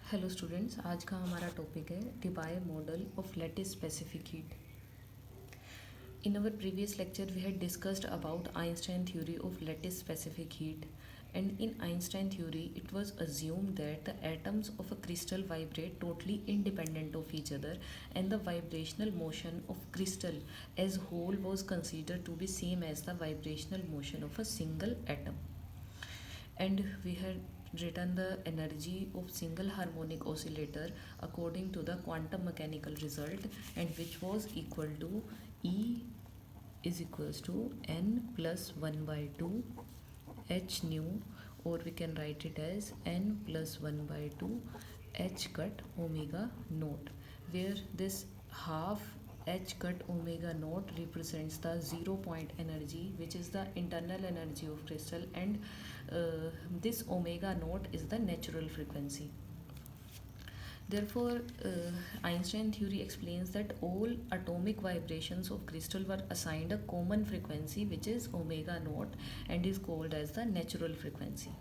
Hello students, आज का हमारा टॉपिक है डिबाय model of lattice specific heat. In our previous lecture, we had discussed about Einstein theory of lattice specific heat. And in Einstein theory, it was assumed that the atoms of a crystal vibrate totally independent of each other, and the vibrational motion of crystal as whole was considered to be same as the vibrational motion of a single atom. And we had written the energy of single harmonic oscillator according to the quantum mechanical result, and which was equal to E is equals to n plus 1 by 2 h nu, or we can write it as n plus 1 by 2 h cut omega naught, where this half h cut omega naught represents the 0 point energy, which is the internal energy of crystal, and this omega naught is the natural frequency. Therefore, Einstein theory explains that all atomic vibrations of crystal were assigned a common frequency, which is omega naught, and is called as the natural frequency.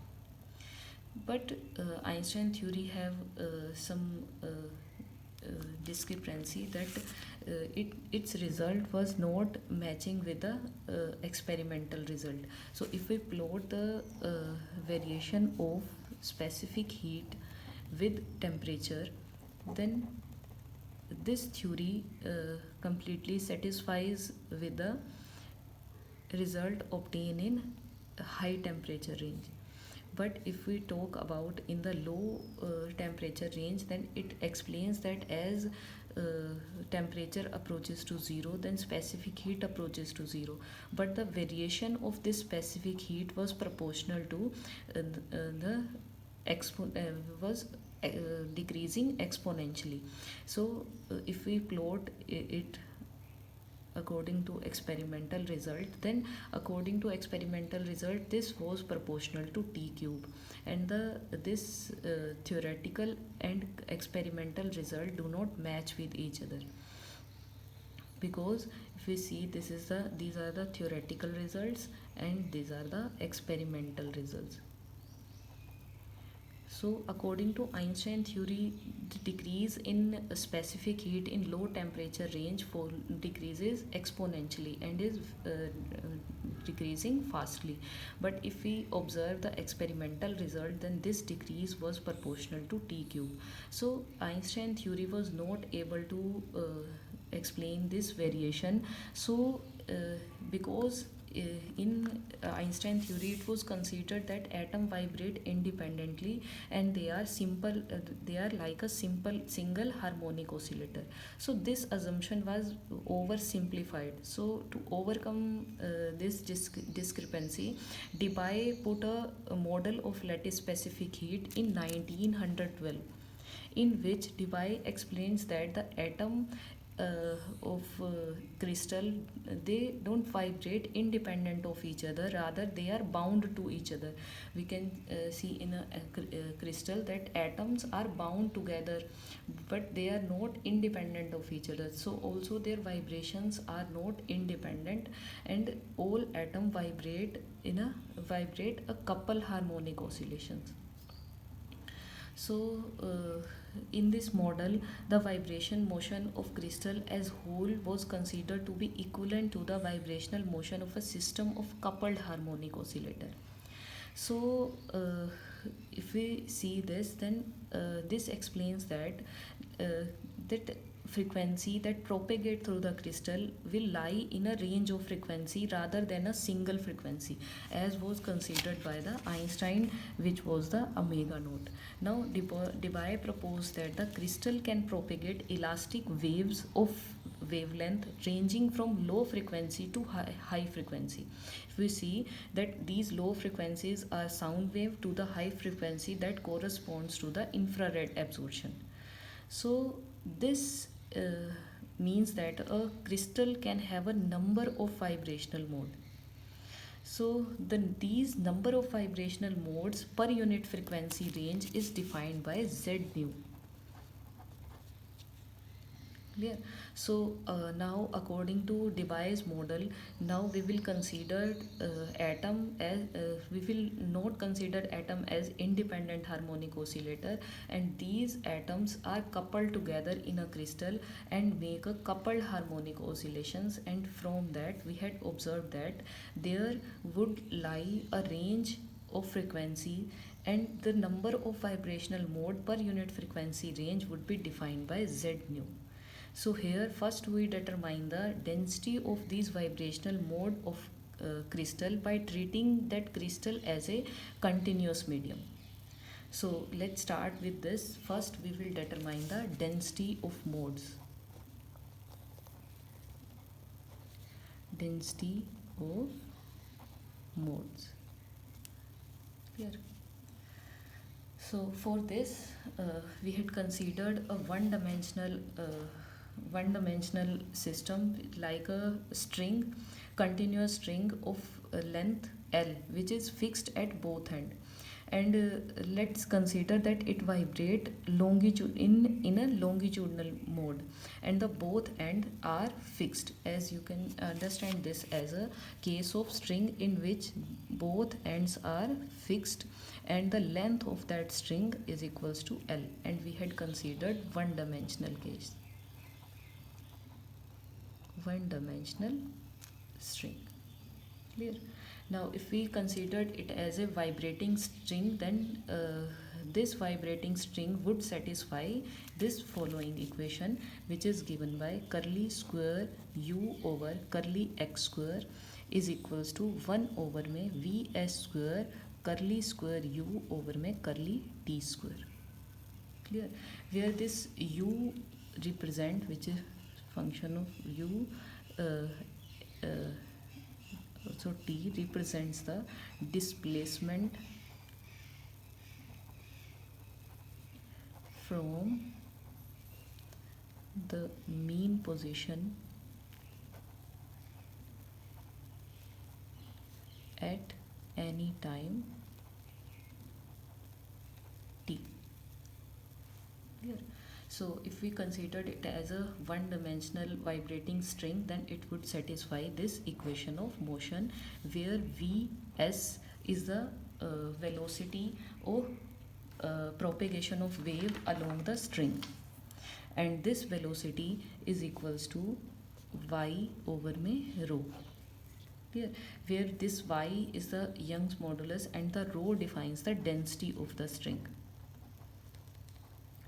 But Einstein theory have some discrepancy, that its result was not matching with the experimental result. So if we plot the variation of specific heat with temperature, then this theory completely satisfies with the result obtained in high temperature range. But if we talk about in the low temperature range, then it explains that as temperature approaches to zero, then specific heat approaches to zero, but the variation of this specific heat was proportional to the was decreasing exponentially. So if we plot it according to experimental result, then according to experimental result, this was proportional to t cube, and this theoretical and experimental result do not match with each other, because if we see, these are the theoretical results and these are the experimental results. So, according to Einstein theory, the decrease in specific heat in low temperature range decreases exponentially and is decreasing fastly. But if we observe the experimental result, then this decrease was proportional to t cube. So, Einstein theory was not able to explain this variation. So, because in Einstein theory, it was considered that atom vibrate independently, and they are like a simple single harmonic oscillator. So this assumption was oversimplified. So to overcome this discrepancy, Debye put a model of lattice specific heat in 1912, in which Debye explains that the atom of crystal, they don't vibrate independent of each other, rather they are bound to each other. We can see in a crystal that atoms are bound together, but they are not independent of each other. So also their vibrations are not independent, and all atom vibrate a couple harmonic oscillations. So, in this model, the vibration motion of crystal as whole was considered to be equivalent to the vibrational motion of a system of coupled harmonic oscillator. So, if we see this, then this explains that frequency that propagate through the crystal will lie in a range of frequency rather than a single frequency, as was considered by the Einstein, which was the omega naught. Now Debye proposed that the crystal can propagate elastic waves of wavelength ranging from low frequency to high frequency. If we see that these low frequencies are sound wave to the high frequency that corresponds to the infrared absorption. So this means that a crystal can have a number of vibrational mode. So these number of vibrational modes per unit frequency range is defined by Z nu. Clear. So now according to Debye's model, now we will consider atom as we will not consider atom as independent harmonic oscillator, and these atoms are coupled together in a crystal and make a coupled harmonic oscillations, and from that we had observed that there would lie a range of frequency, and the number of vibrational mode per unit frequency range would be defined by Z nu. So here first we determine the density of these vibrational mode of crystal by treating that crystal as a continuous medium. So let's start with this. First we will determine the density of modes. Density of modes. Clear? So for this we had considered a one-dimensional system like a string, continuous string of length L, which is fixed at both ends. And let's consider that it vibrate longitude in a longitudinal mode, and the both end are fixed, as you can understand this as a case of string in which both ends are fixed and the length of that string is equals to L, and we had considered one dimensional case, one dimensional string. Clear? Now if we considered it as a vibrating string, then this vibrating string would satisfy this following equation, which is given by curly square u over curly x square is equals to 1 over में vs square curly square u over में curly t square. Clear? Where this u represent, which is function of u, uh, uh, so t represents the displacement from the mean position at any time t. Clear? So if we considered it as a one-dimensional vibrating string, then it would satisfy this equation of motion, where Vs is the velocity of propagation of wave along the string, and this velocity is equals to y over में rho. Clear? Where this y is the Young's modulus and the rho defines the density of the string.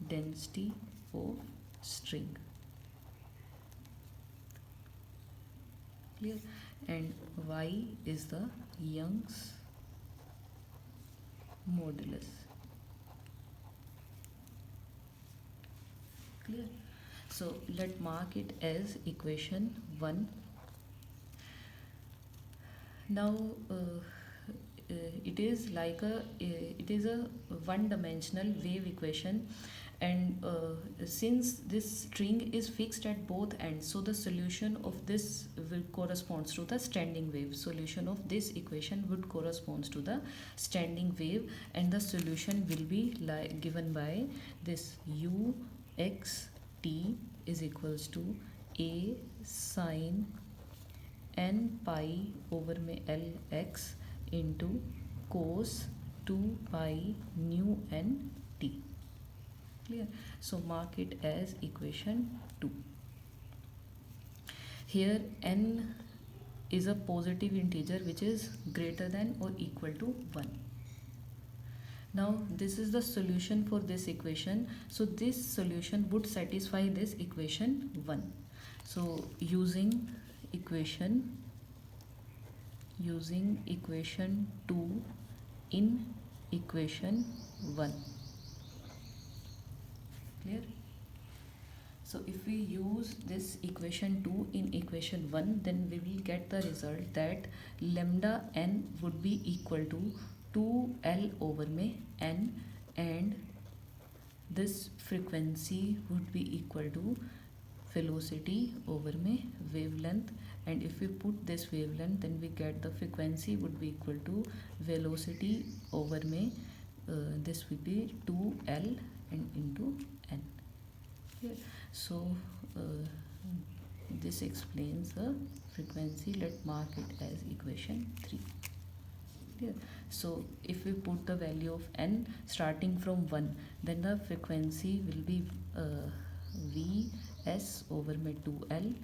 Density of string. Clear? And y is the Young's modulus. Clear? So let mark it as equation 1. Now it is like it is a one dimensional wave equation, and since this string is fixed at both ends, so the solution of this will corresponds to the standing wave. Solution of this equation would corresponds to the standing wave, and the solution will be given by this u x t is equals to a sine n pi over में l x into cos 2 pi nu n t. Clear? So mark it as equation 2. Here n is a positive integer which is greater than or equal to 1. Now this is the solution for this equation. So this solution would satisfy this equation 1. So using equation 2 in equation 1. Clear? So if we use this equation 2 in equation 1, then we will get the result that lambda n would be equal to 2l over में n, and this frequency would be equal to velocity over में wavelength, and if we put this wavelength, then we get the frequency would be equal to velocity over में this will be 2l and into n. Clear? So uh, this explains the frequency. Let mark it as equation 3. Clear? So if we put the value of n starting from 1, then the frequency will be Vs over में 2L.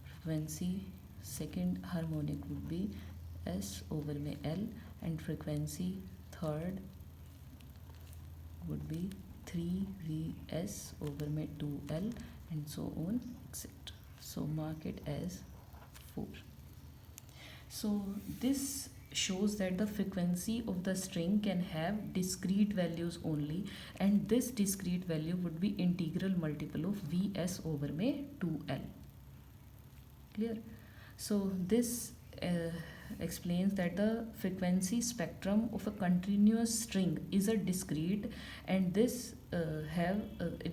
Frequency second harmonic would be S over में L, and frequency third would be 3Vs over में 2L, and so on, etc. So mark it as 4. So this shows that the frequency of the string can have discrete values only, and this discrete value would be integral multiple of Vs over में 2L. Clear? So this explains that the frequency spectrum of a continuous string is a discrete, and this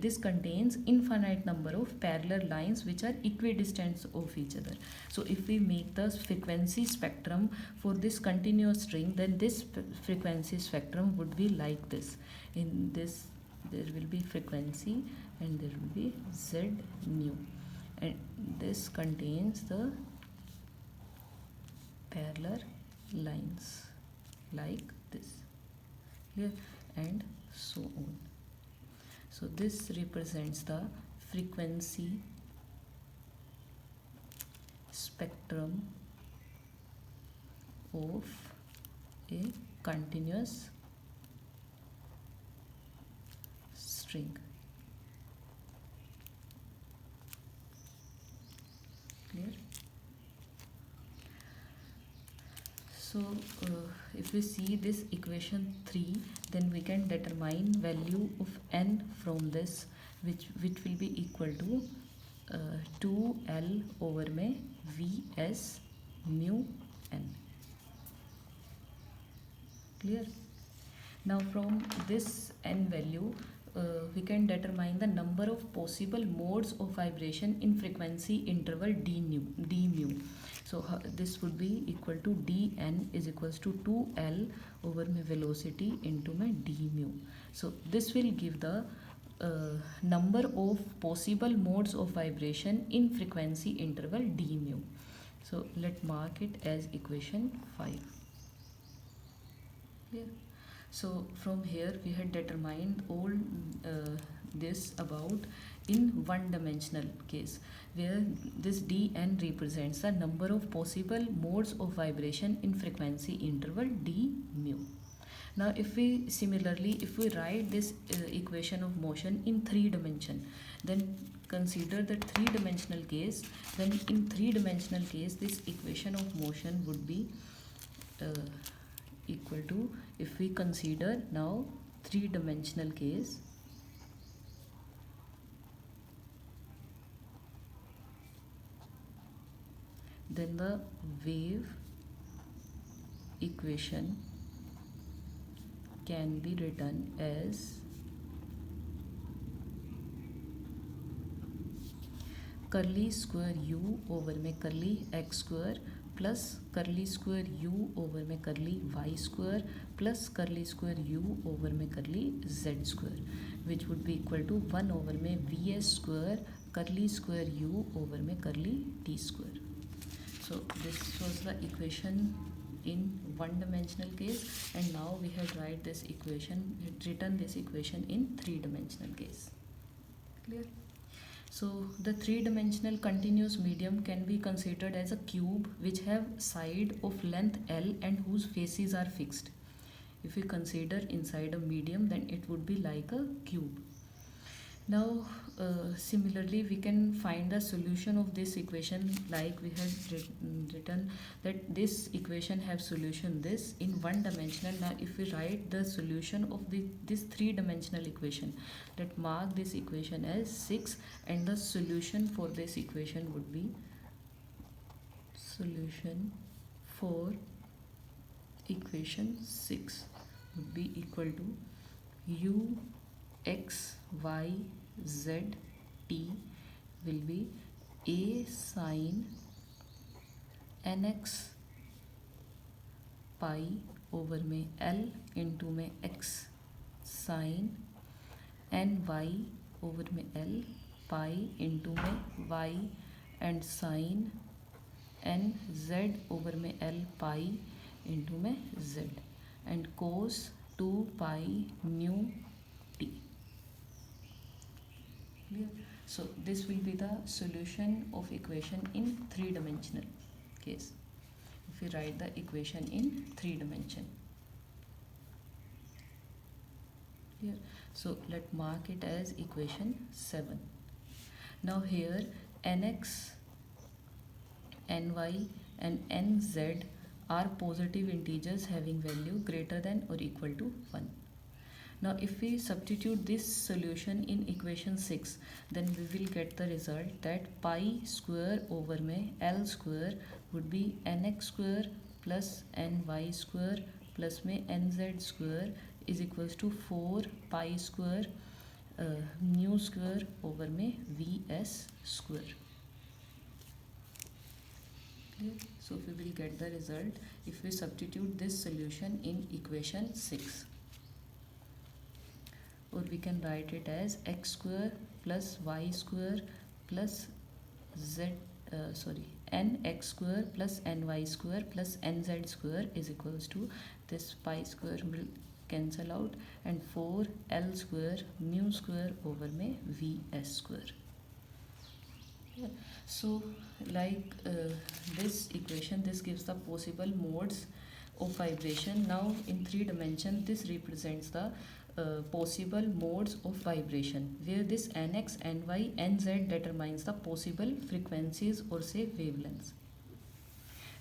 this contains infinite number of parallel lines which are equidistant of each other. So if we make the frequency spectrum for this continuous string, then this frequency spectrum would be like this. In this there will be frequency and there will be Z nu, and this contains the parallel lines like this. Here, and so on. So this represents the frequency spectrum of a continuous string. Clear? So if we see this equation 3, then we can determine value of n from this, which will be equal to 2L over में Vs mu n. Clear? Now from this n value, we can determine the number of possible modes of vibration in frequency interval d mu. So this would be equal to dn is equals to 2L over my velocity into my d mu. So this will give the number of possible modes of vibration in frequency interval d mu. So let mark it as equation 5. Clear? So from here we had determined all this about in one dimensional case, where this dn represents the number of possible modes of vibration in frequency interval d mu. Now if we similarly, if we write this equation of motion in 3 dimension, then consider the 3-dimensional case. Then in 3-dimensional case, this equation of motion would be equal to, if we consider now 3-dimensional case, then the wave equation can be written as curly square u over में curly x square plus curly square u over में curly y square plus curly square u over में curly z square, which would be equal to 1 over में vs square curly square u over में curly t square. So this was the equation in one-dimensional case, and now we have written this equation in 3-dimensional case. Clear? So the 3-dimensional continuous medium can be considered as a cube which have side of length L and whose faces are fixed. If we consider inside a medium, then it would be like a cube. Now similarly we can find the solution of this equation, like we have written that this equation have solution this in one-dimensional. Now if we write the solution of this 3-dimensional equation, let mark this equation as 6, and the solution for this equation would be solution for equation 6 would be equal to u x y z t will be a sine nx pi over में l into में x sine ny over में l pi into में y and sine n z over में l pi into में z and cos 2 pi mu t. Clear? So this will be the solution of equation in 3-dimensional case. If we write the equation in 3 dimension. Clear? So let mark it as equation 7. Now here nx, ny and nz are positive integers having value greater than or equal to 1. Now if we substitute this solution in equation 6, then we will get the result that pi square over में l square would be nx square plus ny square plus में nz square is equals to 4 pi square mu square over में vs square. Clear? So we will get the result if we substitute this solution in equation 6. Or we can write it as x square plus y square plus nx square plus ny square plus nz square is equals to this pi square will cancel out and 4 l square mu square over में vs square. Yeah. So like this equation, this gives the possible modes of vibration. Now in 3 dimension, this represents the possible modes of vibration, where this nx, ny, nz determines the possible frequencies or say wavelengths.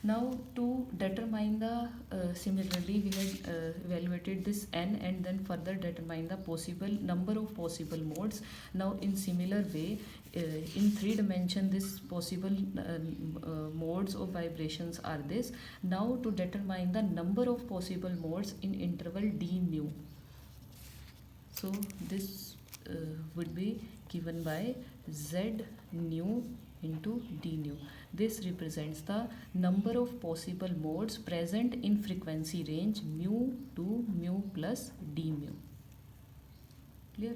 Now to determine the similarly we had evaluated this n and then further determine the possible number of possible modes. Now in similar way in 3 dimension this possible modes of vibrations are this. Now to determine the number of possible modes in interval d mu. So this would be given by z nu into d nu. This represents the number of possible modes present in frequency range mu to mu plus d mu. Clear?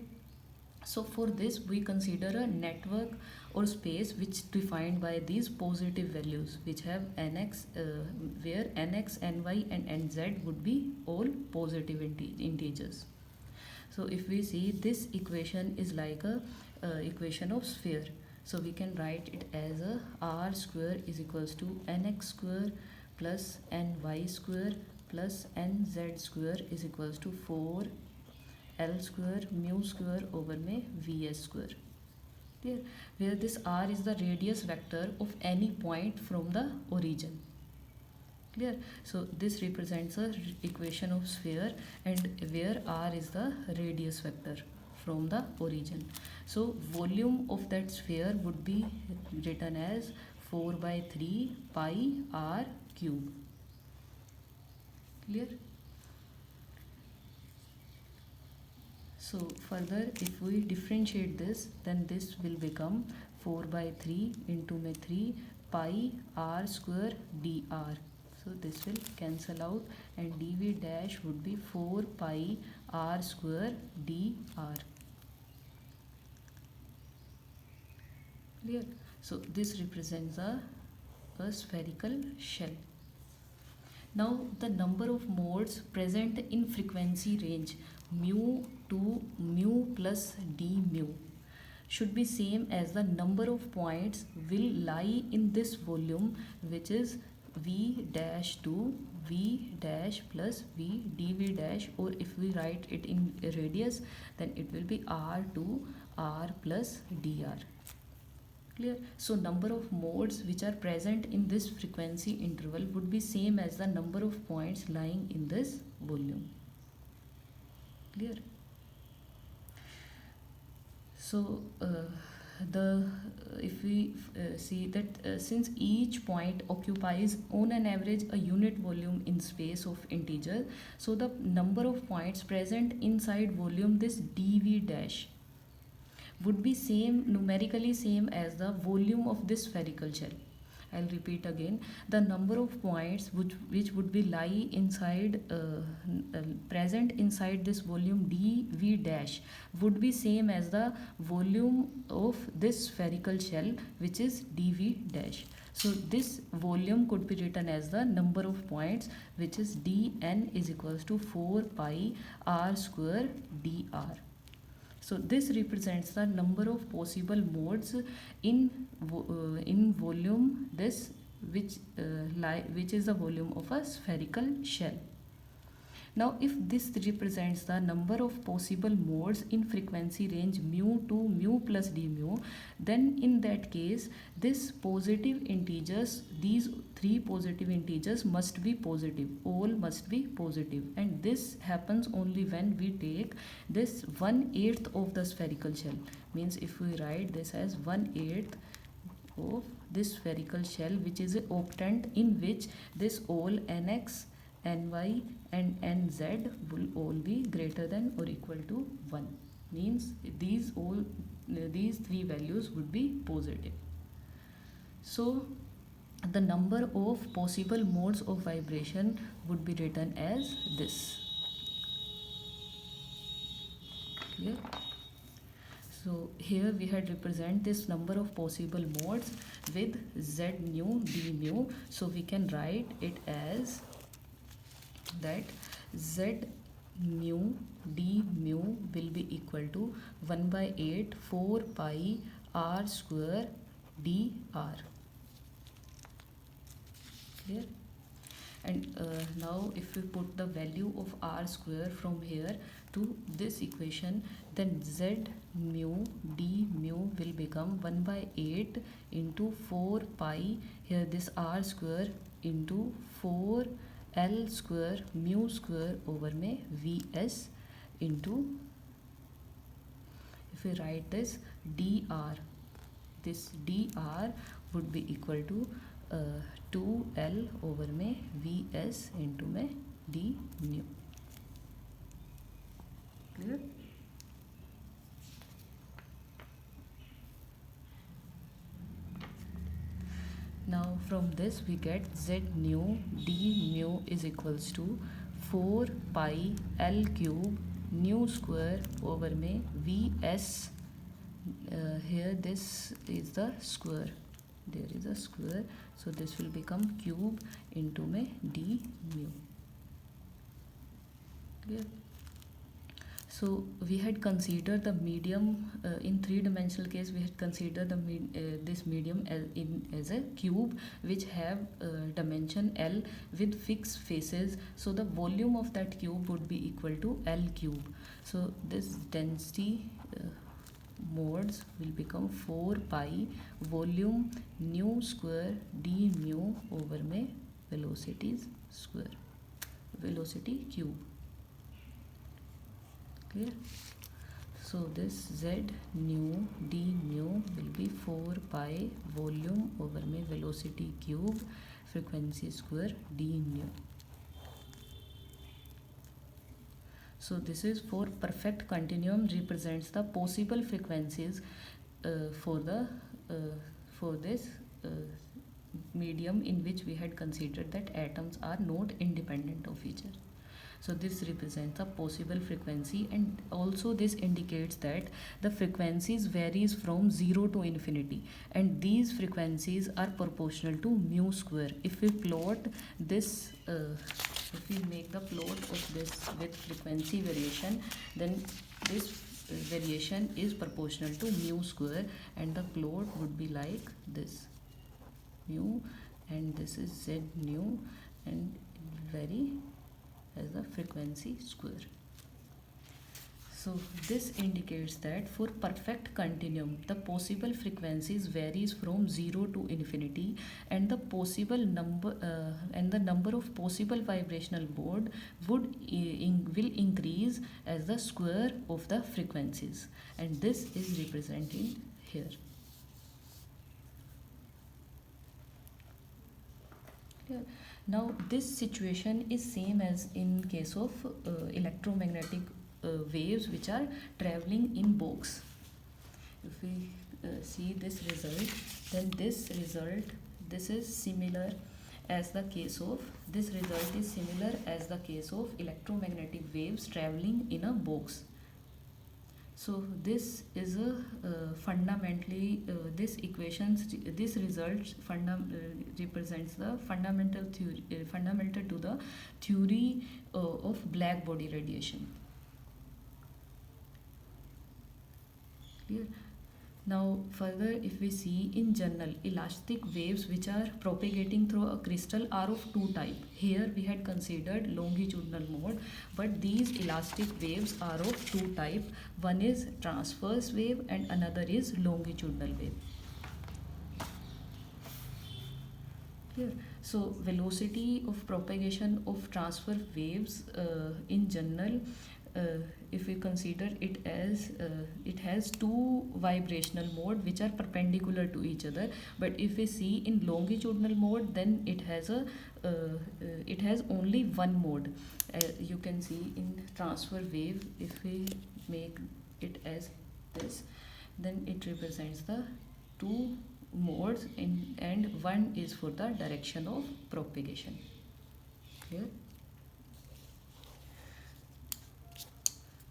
So for this we consider a network or space which defined by these positive values which have nx where nx, ny and nz would be all positive integers. So if we see this equation is like a equation of sphere. So we can write it as a r square is equals to nx square plus ny square plus nz square is equals to 4 l square mu square over में vs square. Clear? Where this r is the radius vector of any point from the origin. Clear? So this represents a equation of sphere and where r is the radius vector from the origin. So volume of that sphere would be written as 4 by 3 pi r cube. Clear? So further if we differentiate this, then this will become 4 by 3 into में 3 pi r square dr. So this will cancel out and dv dash would be 4 pi r square dr. Clear? So this represents a spherical shell. Now the number of modes present in frequency range mu to mu plus d mu should be same as the number of points will lie in this volume, which is v dash to v dash plus v dv dash, or if we write it in radius then it will be r to r plus dr. Clear? So number of modes which are present in this frequency interval would be same as the number of points lying in this volume. Clear? So if we see that since each point occupies on an average a unit volume in space of integer, so the number of points present inside volume this dv dash would be same, numerically same as the volume of this spherical shell. I'll repeat again, the number of points which would be lie inside present inside this volume dv dash would be same as the volume of this spherical shell, which is dv dash. So this volume could be written as the number of points, which is dn is equals to 4 pi r square dr. So this represents the number of possible modes in volume, this which is the volume of a spherical shell. Now if this represents the number of possible modes in frequency range mu to mu plus d mu, then in that case this positive integers, these three positive integers must be positive, all must be positive, and this happens only when we take this 1/8 of the spherical shell. Means if we write this as 1/8 of this spherical shell, which is an octant in which this all nx, ny and nz will all be greater than or equal to 1. Means these three values would be positive. So the number of possible modes of vibration would be written as this. Clear? So here we had represent this number of possible modes with z nu d mu. So we can write it as that z mu d mu will be equal to 1/8 4 pi r square dr. Clear? And now if we put the value of r square from here to this equation, then z mu d mu will become 1/8 into 4 pi, here this r square into 4 L square mu square over में Vs into, if we write this dr, this dr would be equal to 2L over में Vs into में d mu. Clear? Now from this we get z nu d mu is equals to 4 pi L cube nu square over में Vs, here this is the square, there is a square, so this will become cube into में d mu. Clear? So we had considered the medium in three-dimensional case. We had considered this medium as a cube which have dimension L with fixed faces. So the volume of that cube would be equal to L cube. So this density modes will become 4 pi volume nu square d mu over में velocities square, velocity cube. Clear? So this z nu d mu will be 4 pi volume over में velocity cube frequency square d mu. So this is for perfect continuum, represents the possible frequencies for this medium in which we had considered that atoms are not independent of each other. So this represents a possible frequency, and also this indicates that the frequencies varies from 0 to infinity, and these frequencies are proportional to mu square. If we plot this, if we make the plot of this with frequency variation, then this variation is proportional to mu square, and the plot would be like this, mu, and this is z nu, and vary as the frequency square. So this indicates that for perfect continuum the possible frequencies varies from 0 to infinity, and the possible number and the number of possible vibrational mode will increase as the square of the frequencies, and this is represented here. Clear? Now this situation is same as in case of electromagnetic waves which are traveling in box. If we see this result, then this is similar as the case of, this result is similar as the case of electromagnetic waves traveling in a box. So this is a fundamentally this equations this results represents the fundamental theory fundamental to the theory of black body radiation. Clear? Now further, if we see in general, elastic waves which are propagating through a crystal are of two type. Here we had considered longitudinal mode, but these elastic waves are of two type. One is transverse wave and another is longitudinal wave. Clear? So velocity of propagation of transverse waves in general, if we consider it as it has two vibrational mode which are perpendicular to each other, but if we see in longitudinal mode, then it has a it has only one mode. You can see in transfer wave, if we make it as this, then it represents the two modes and one is for the direction of propagation. Clear?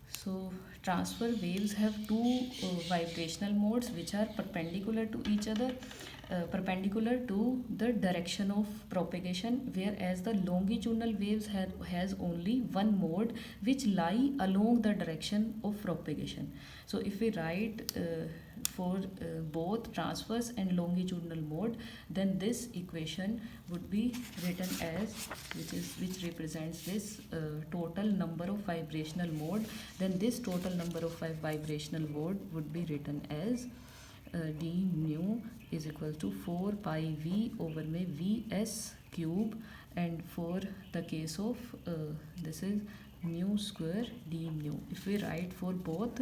So transfer waves have two vibrational modes which are perpendicular to each other, perpendicular to the direction of propagation, whereas the longitudinal waves has only one mode which lie along the direction of propagation. So if we write for both transverse and longitudinal mode, then this equation would be written as which represents this total number of vibrational mode. Then this total number of vibrational mode would be written as d mu is equal to 4 pi v over में vs cube, and for the case of this is mu square d mu. If we write for both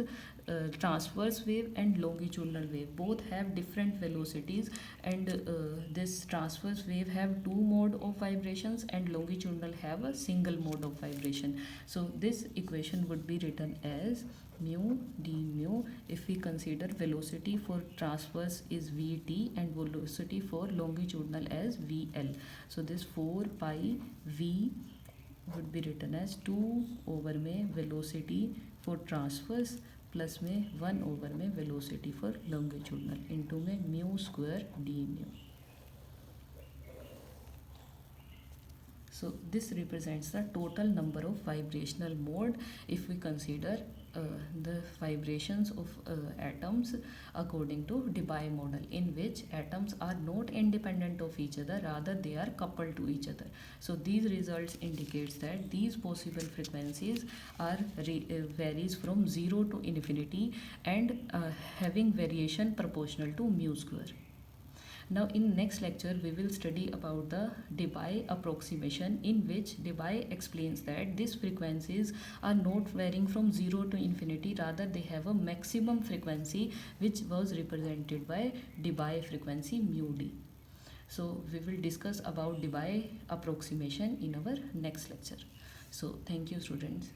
transverse wave and longitudinal wave, both have different velocities, and this transverse wave have two mode of vibrations and longitudinal have a single mode of vibration. So this equation would be written as mu d mu. If we consider velocity for transverse is vt and velocity for longitudinal as vl, so this 4 pi v would be written as 2 over में velocity for transverse plus में 1 over में velocity for longitudinal into में mu square d mu. So this represents the total number of vibrational mode if we consider the vibrations of atoms according to Debye model, in which atoms are not independent of each other, rather they are coupled to each other. So these results indicates that these possible frequencies are varies from 0 to infinity and having variation proportional to mu square. Now in next lecture we will study about the Debye approximation, in which Debye explains that these frequencies are not varying from 0 to infinity, rather they have a maximum frequency which was represented by Debye frequency mu d. So we will discuss about Debye approximation in our next lecture. So thank you students.